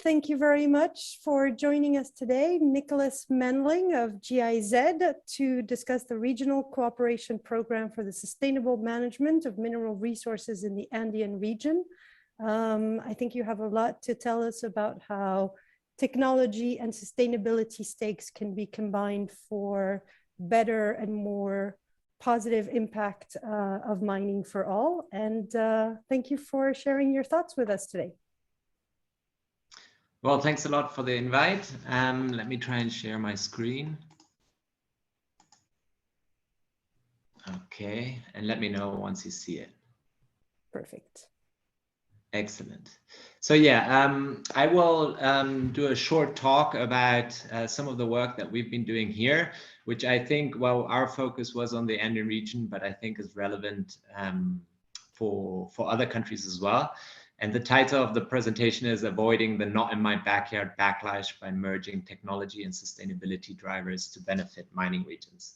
Thank you very much for joining us today, Nicolas Maennling of GIZ, to discuss the Regional Cooperation Program for the Sustainable Management of Mineral Resources in the Andean region. I think you have a lot to tell us about how technology and sustainability stakes can be combined for better and more positive impact of mining for all. And thank you for sharing your thoughts with us today. Well, thanks a lot for the invite. Let me try and share my screen. Okay, and let me know once you see it. Perfect. Excellent. So yeah, I will do a short talk about some of the work that we've been doing here, which I think, well, our focus was on the Andean region, but I think is relevant for other countries as well. And the title of the presentation is Avoiding the Not in My Backyard Backlash by Merging Technology and Sustainability Drivers to Benefit Mining Regions.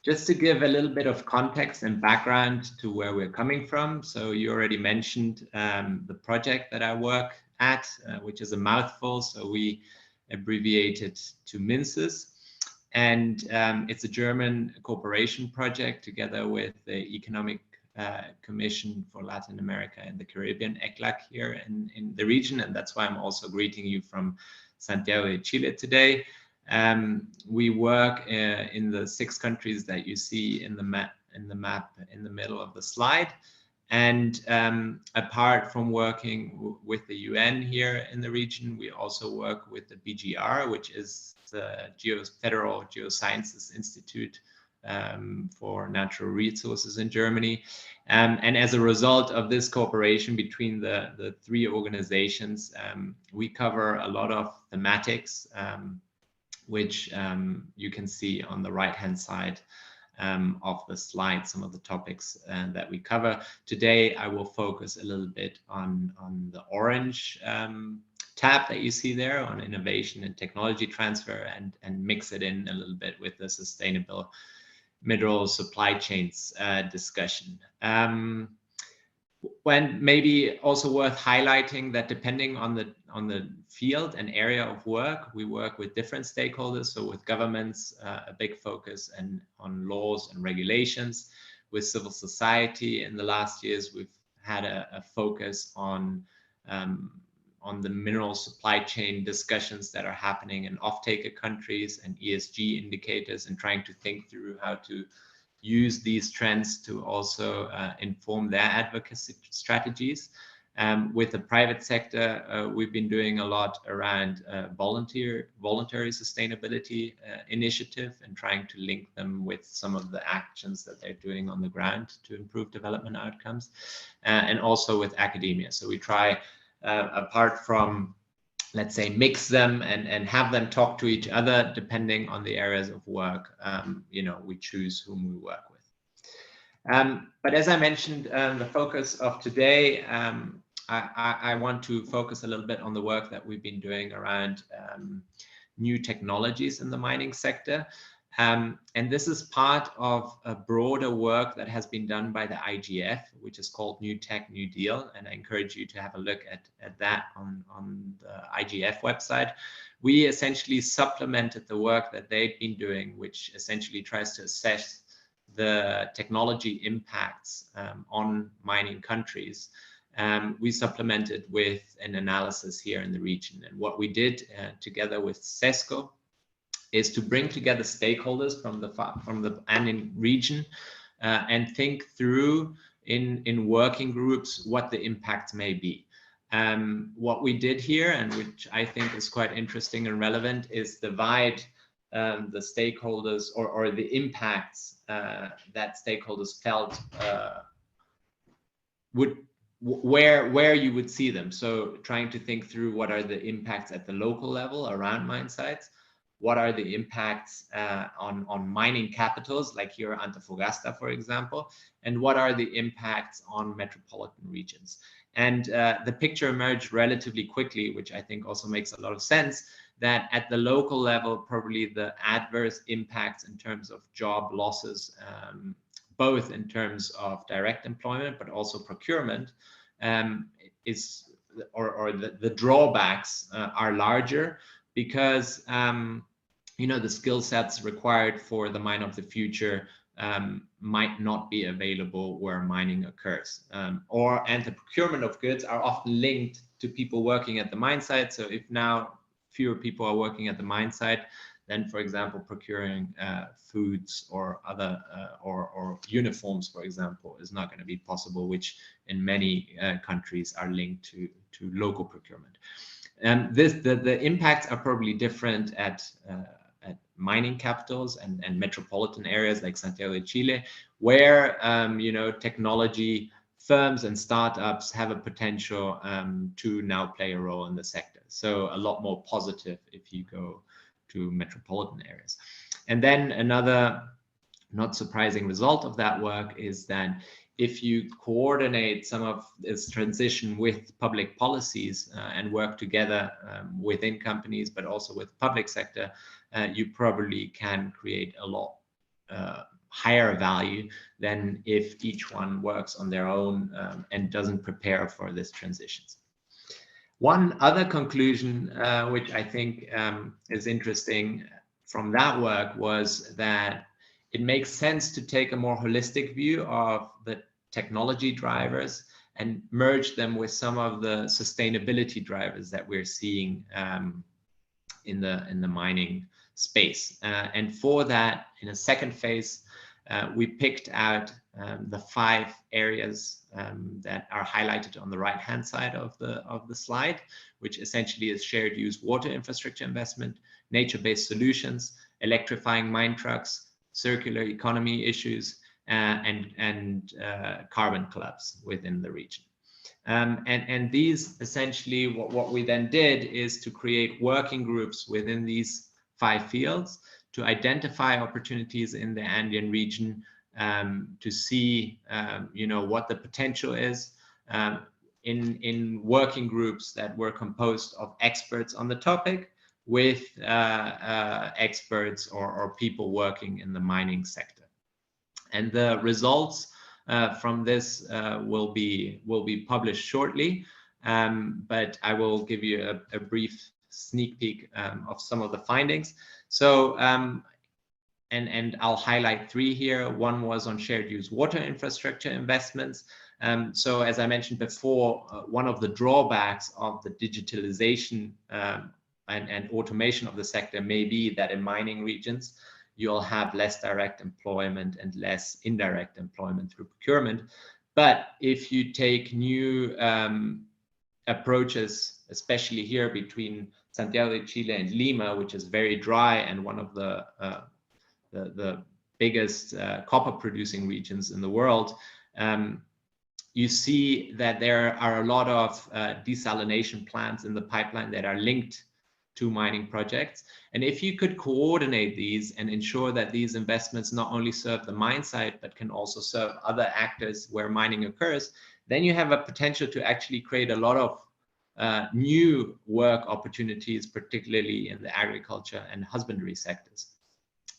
Just to give a little bit of context and background to where we're coming from. So you already mentioned the project that I work at, which is a mouthful. So we abbreviate it to MINSES. And it's a German cooperation project together with the Economic Commission for Latin America and the Caribbean, ECLAC, here in the region. And that's why I'm also greeting you from Santiago de Chile today. We work in the 6 countries that you see in the map in the middle of the slide. And apart from working with the UN here in the region, we also work with the BGR, which is the Federal Geosciences Institute for Natural Resources in Germany. And as a result of this cooperation between the 3 organizations, we cover a lot of thematics, which you can see on the right-hand side of the slide, some of the topics that we cover. Today, I will focus a little bit on the orange tab that you see there on innovation and technology transfer, and mix it in a little bit with the sustainable mineral supply chains discussion. When maybe also worth highlighting that depending on the field and area of work, we work with different stakeholders. So with governments, a big focus and on laws and regulations. With civil society, in the last years, we've had a focus on the mineral supply chain discussions that are happening in off-taker countries and ESG indicators, and trying to think through how to use these trends to also inform their advocacy strategies. With the private sector, we've been doing a lot around voluntary sustainability initiative and trying to link them with some of the actions that they're doing on the ground to improve development outcomes, and also with academia. So we try, apart from, let's say, mix them and have them talk to each other depending on the areas of work, we choose whom we work with. But as I mentioned, the focus of today, I want to focus a little bit on the work that we've been doing around new technologies in the mining sector. And this is part of a broader work that has been done by the IGF, which is called New Tech, New Deal. And I encourage you to have a look at that on the IGF website. We essentially supplemented the work that they've been doing, which essentially tries to assess the technology impacts on mining countries. We supplemented with an analysis here in the region. And what we did together with CESCO is to bring together stakeholders from the Andean region and think through in working groups what the impacts may be. What we did here, and which I think is quite interesting and relevant, is divide the stakeholders or the impacts that stakeholders felt where you would see them. So trying to think through what are the impacts at the local level around mine sites. What are the impacts on mining capitals, like here Antofagasta, for example, and what are the impacts on metropolitan regions? And the picture emerged relatively quickly, which I think also makes a lot of sense, that at the local level, probably the adverse impacts in terms of job losses, both in terms of direct employment, but also procurement, is the drawbacks are larger because the skill sets required for the mine of the future might not be available where mining occurs, and the procurement of goods are often linked to people working at the mine site. So if now fewer people are working at the mine site, then, for example, procuring foods or other or uniforms, for example, is not going to be possible, which in many countries are linked to local procurement. And the impacts are probably different at mining capitals and metropolitan areas like Santiago de Chile, where technology firms and startups have a potential to now play a role in the sector. So a lot more positive if you go to metropolitan areas. And then another not surprising result of that work is that if you coordinate some of this transition with public policies and work together within companies, but also with public sector, you probably can create a lot higher value than if each one works on their own and doesn't prepare for this transitions. One other conclusion, which I think is interesting from that work, was that it makes sense to take a more holistic view of the technology drivers and merge them with some of the sustainability drivers that we're seeing in the mining space. And for that, in a second phase, we picked out the 5 areas that are highlighted on the right-hand side of the slide, which essentially is shared use water infrastructure investment, nature-based solutions, electrifying mine trucks, circular economy issues, and carbon clubs within the region. And these essentially, what we then did is to create working groups within these 5 fields to identify opportunities in the Andean region, to see what the potential is in working groups that were composed of experts on the topic with experts or people working in the mining sector. And the results from this will be published shortly, but I will give you a brief sneak peek of some of the findings. So and I'll highlight 3 here. One was on shared use water infrastructure investments. So as I mentioned before, one of the drawbacks of the digitalization and automation of the sector may be that in mining regions, you'll have less direct employment and less indirect employment through procurement. But if you take new approaches, especially here between Santiago de Chile and Lima, which is very dry and one of the biggest copper producing regions in the world, you see that there are a lot of desalination plants in the pipeline that are linked to mining projects. And if you could coordinate these and ensure that these investments not only serve the mine site, but can also serve other actors where mining occurs, then you have a potential to actually create a lot of new work opportunities, particularly in the agriculture and husbandry sectors.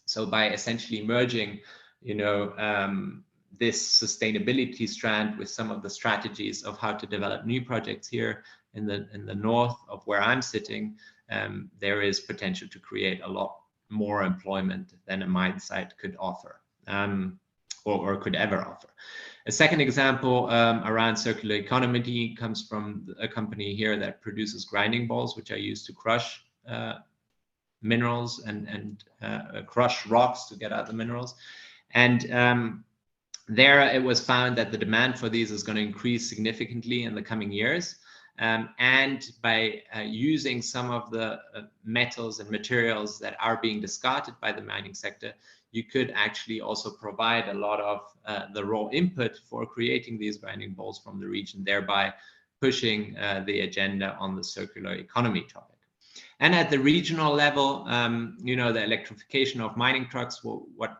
So by essentially merging, this sustainability strand with some of the strategies of how to develop new projects here in the north of where I'm sitting, there is potential to create a lot more employment than a mine site could offer, or could ever offer. A second example around circular economy comes from a company here that produces grinding balls, which are used to crush minerals and crush rocks to get out the minerals. And there it was found that the demand for these is going to increase significantly in the coming years. And by using some of the metals and materials that are being discarded by the mining sector, you could actually also provide a lot of the raw input for creating these grinding balls from the region, thereby pushing the agenda on the circular economy topic. And at the regional level, the electrification of mining trucks, what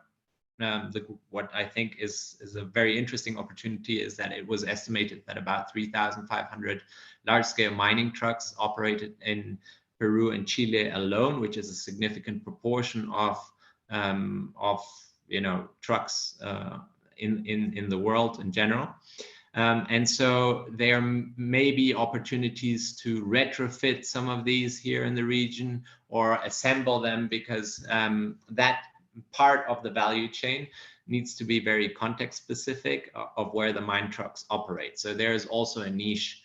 I think is a very interesting opportunity is that it was estimated that about 3,500 large-scale mining trucks operated in Peru and Chile alone, which is a significant proportion of trucks in the world in general. And so there may be opportunities to retrofit some of these here in the region or assemble them, because that part of the value chain needs to be very context specific of where the mine trucks operate. So there is also a niche,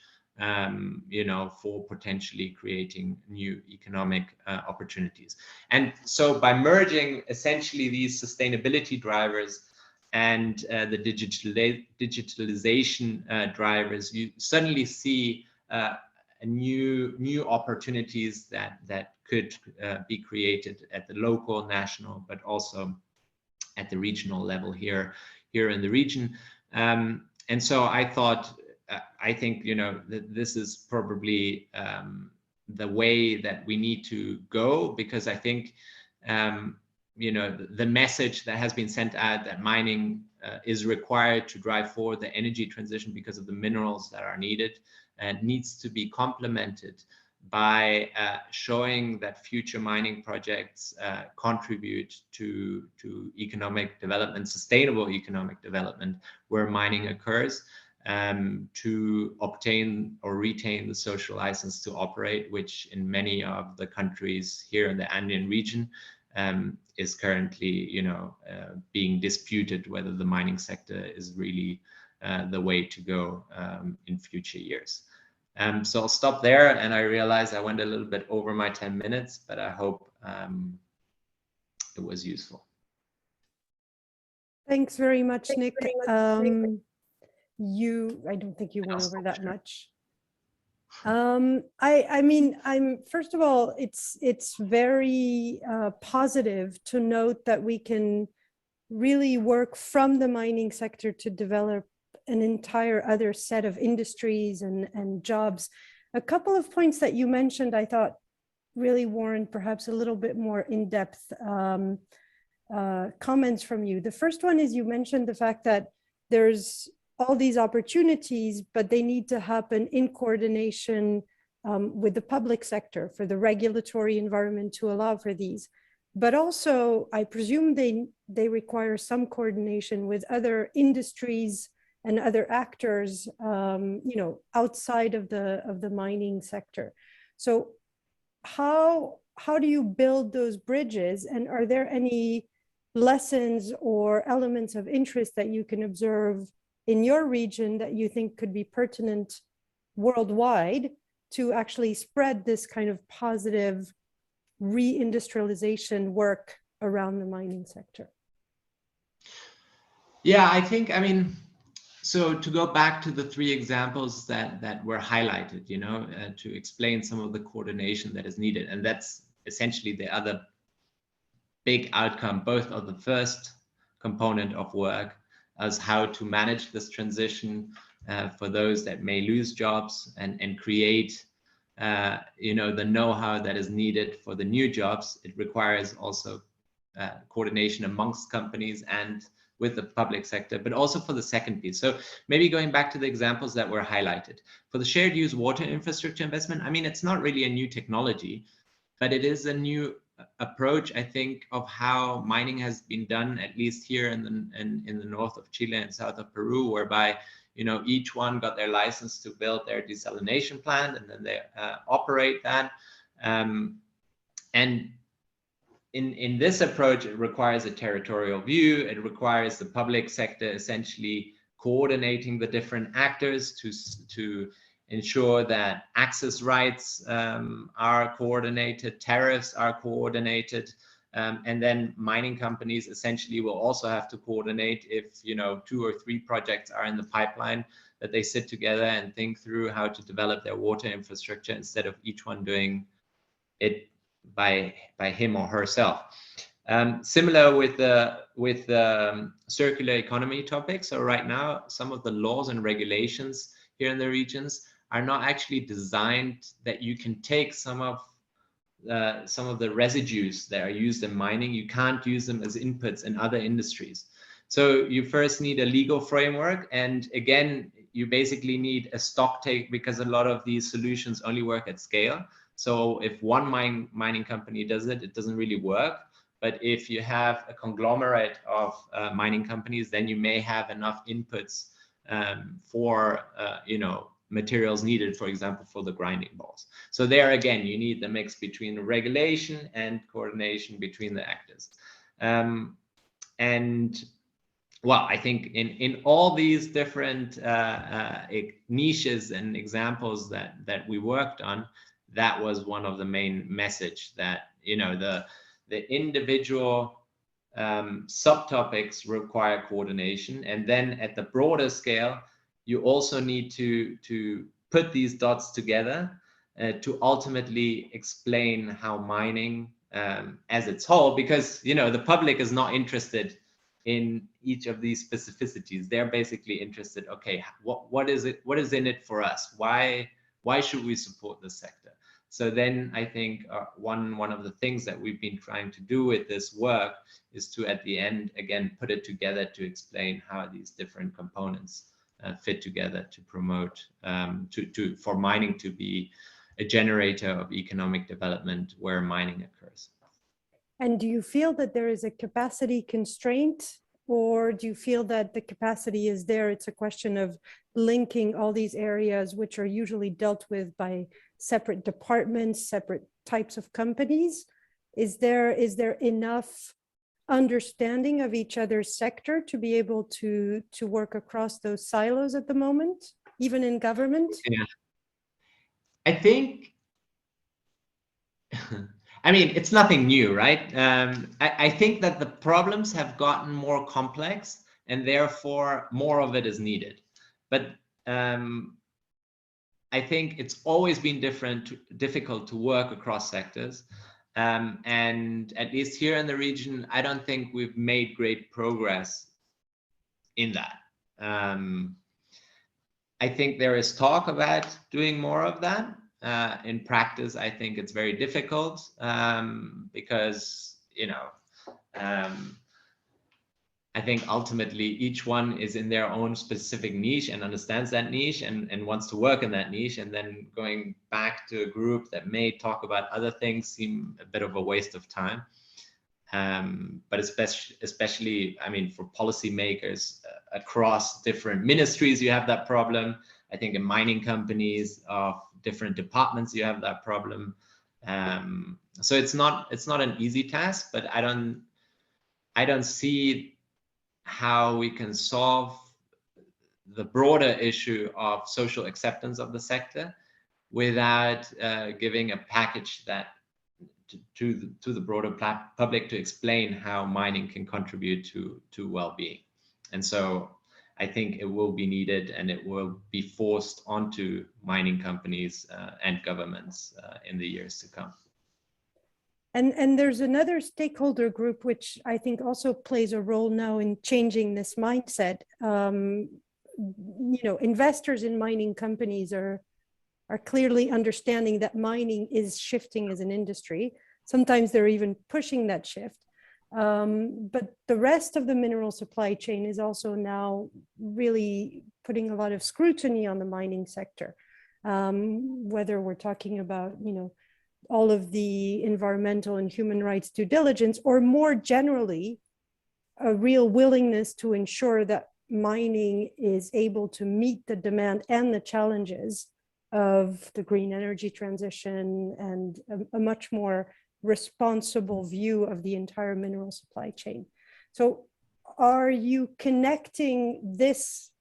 you know, for potentially creating new economic opportunities. And so by merging essentially these sustainability drivers and the digitalization drivers, you suddenly see new opportunities that could be created at the local, national, but also at the regional level here in the region. And so I thought, I think, you know, that this is probably the way that we need to go, because I think, you know, the message that has been sent out that mining is required to drive forward the energy transition because of the minerals that are needed, and needs to be complemented by showing that future mining projects contribute to economic development, sustainable economic development where mining occurs, to obtain or retain the social license to operate, which in many of the countries here in the Andean region is currently, you know, being disputed whether the mining sector is really the way to go in future years. So I'll stop there, and I realize I went a little bit over my 10 minutes, but I hope it was useful. Thanks very much, Nick. I don't think you went over that much. I mean, first of all, it's very positive to note that we can really work from the mining sector to develop an entire other set of industries and jobs. A couple of points that you mentioned, I thought really warrant perhaps a little bit more in-depth comments from you. The first one is you mentioned the fact that there's all these opportunities, but they need to happen in coordination with the public sector for the regulatory environment to allow for these. But also, I presume they require some coordination with other industries and other actors, you know, outside of the mining sector. So how do you build those bridges? And are there any lessons or elements of interest that you can observe in your region that you think could be pertinent worldwide to actually spread this kind of positive reindustrialization work around the mining sector? Yeah, I think, I mean, so to go back to the three examples that were highlighted, you know, to explain some of the coordination that is needed. And that's essentially the other big outcome, both of the first component of work, as how to manage this transition for those that may lose jobs, and create, you know, the know-how that is needed for the new jobs. It requires also coordination amongst companies and with the public sector, but also for the second piece. So maybe going back to the examples that were highlighted. For the shared use water infrastructure investment, I mean, it's not really a new technology, but it is a new approach, I think, of how mining has been done, at least here in the north of Chile and south of Peru, whereby, you know, each one got their license to build their desalination plant, and then they operate that. And in this approach, it requires a territorial view. It requires the public sector essentially coordinating the different actors to ensure that access rights are coordinated, tariffs are coordinated, and then mining companies essentially will also have to coordinate if, you know, 2 or 3 projects are in the pipeline, that they sit together and think through how to develop their water infrastructure instead of each one doing it by him or herself. Similar with the circular economy topic. So right now, some of the laws and regulations here in the regions are not actually designed that you can take some of the residues that are used in mining. You can't use them as inputs in other industries. So you first need a legal framework, and again, you basically need a stock take, because a lot of these solutions only work at scale. So if one mining company does it, it doesn't really work. But if you have a conglomerate of mining companies, then you may have enough inputs for materials needed, for example, for the grinding balls. So there again, you need the mix between regulation and coordination between the actors. And well, I think in all these different niches and examples that we worked on, that was one of the main message, that the individual subtopics require coordination, and then at the broader scale, you also need to put these dots together to ultimately explain how mining as its whole, because the public is not interested in each of these specificities. They're basically interested, okay, what is in it for us? Why should we support this sector? So then I think one of the things that we've been trying to do with this work is to, at the end, again, put it together to explain how these different components fit together to promote, for mining to be a generator of economic development where mining occurs. And do you feel that there is a capacity constraint, or do you feel that the capacity is there? It's a question of linking all these areas, which are usually dealt with by separate departments, separate types of companies. Is there enough understanding of each other's sector to be able to work across those silos at the moment, even in government? Yeah, I think, I mean, it's nothing new, right? I think that the problems have gotten more complex, and therefore more of it is needed. But I think it's always been difficult to work across sectors. And at least here in the region, I don't think we've made great progress in that. I think there is talk about doing more of that. In practice, I think it's very difficult because, I think ultimately each one is in their own specific niche and understands that niche and wants to work in that niche. And then going back to a group that may talk about other things seem a bit of a waste of time. But especially, I mean, for policymakers across different ministries, you have that problem. I think in mining companies of different departments, you have that problem. So it's not an easy task, but I don't see how we can solve the broader issue of social acceptance of the sector without giving a package that to the broader public to explain how mining can contribute to well-being. And so I think it will be needed, and it will be forced onto mining companies and governments in the years to come. And there's another stakeholder group which I think also plays a role now in changing this mindset. Investors in mining companies are clearly understanding that mining is shifting as an industry. Sometimes they're even pushing that shift. But the rest of the mineral supply chain is also now really putting a lot of scrutiny on the mining sector, whether we're talking about, all of the environmental and human rights due diligence, or more generally, a real willingness to ensure that mining is able to meet the demand and the challenges of the green energy transition and a much more responsible view of the entire mineral supply chain. So are you connecting this,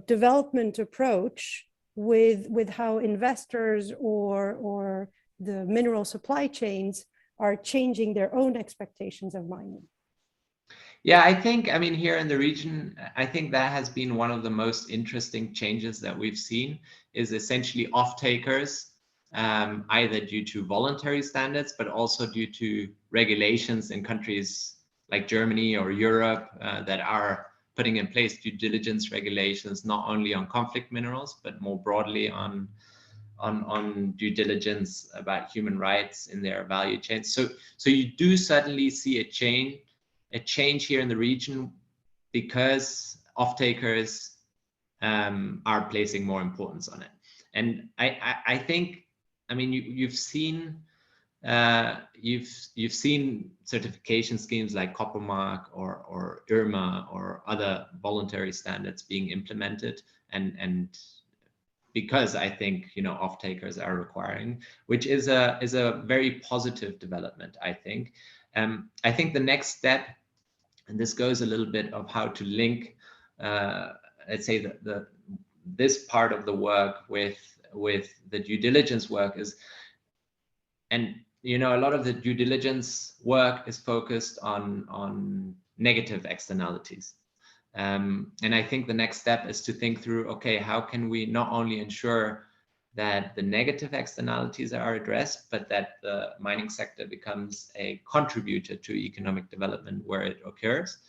development approach with how investors or the mineral supply chains are changing their own expectations of mining? Yeah, I think, here in the region, I think that has been one of the most interesting changes that we've seen, is essentially off-takers, either due to voluntary standards, but also due to regulations in countries like Germany or Europe that are putting in place due diligence regulations, not only on conflict minerals, but more broadly on due diligence about human rights in their value chains. So you do suddenly see a change here in the region because off-takers are placing more importance on it. And I think, you've seen you've seen certification schemes like Copper Mark or IRMA or other voluntary standards being implemented, and because I think, you know, off-takers are requiring, which is a very positive development, I think. I think the next step, and this goes a little bit of how to link, let's say this part of the work with the due diligence work is, and you know, a lot of the due diligence work is focused on negative externalities. And I think the next step is to think through, okay, how can we not only ensure that the negative externalities are addressed, but that the mining sector becomes a contributor to economic development where it occurs.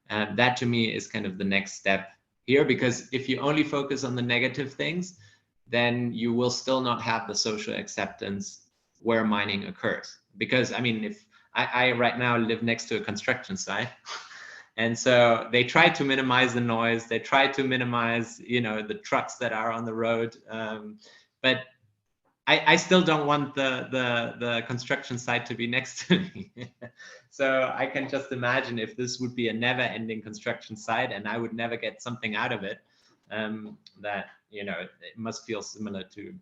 And that to me is kind of the next step here, because if you only focus on the negative things, then you will still not have the social acceptance where mining occurs. Because I mean, if I right now live next to a construction site, and so they try to minimize the noise, they try to minimize, you know, the trucks that are on the road, but I still don't want the construction site to be next to me. So I can just imagine if this would be a never-ending construction site and I would never get something out of it, that, you know, it must feel similar to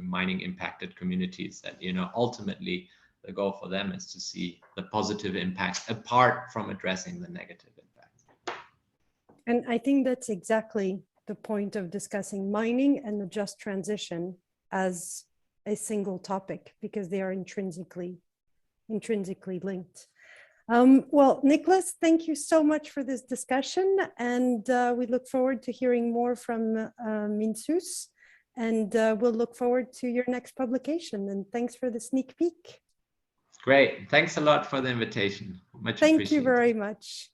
mining impacted communities, that, you know, ultimately the goal for them is to see the positive impact apart from addressing the negative impact. And I think that's exactly the point of discussing mining and the just transition as a single topic, because they are intrinsically linked. Well, Nicolas, thank you so much for this discussion, and we look forward to hearing more from Minsus, and we'll look forward to your next publication, and thanks for the sneak peek. Great. Thanks a lot for the invitation. Much appreciated. appreciated. Thank you very much.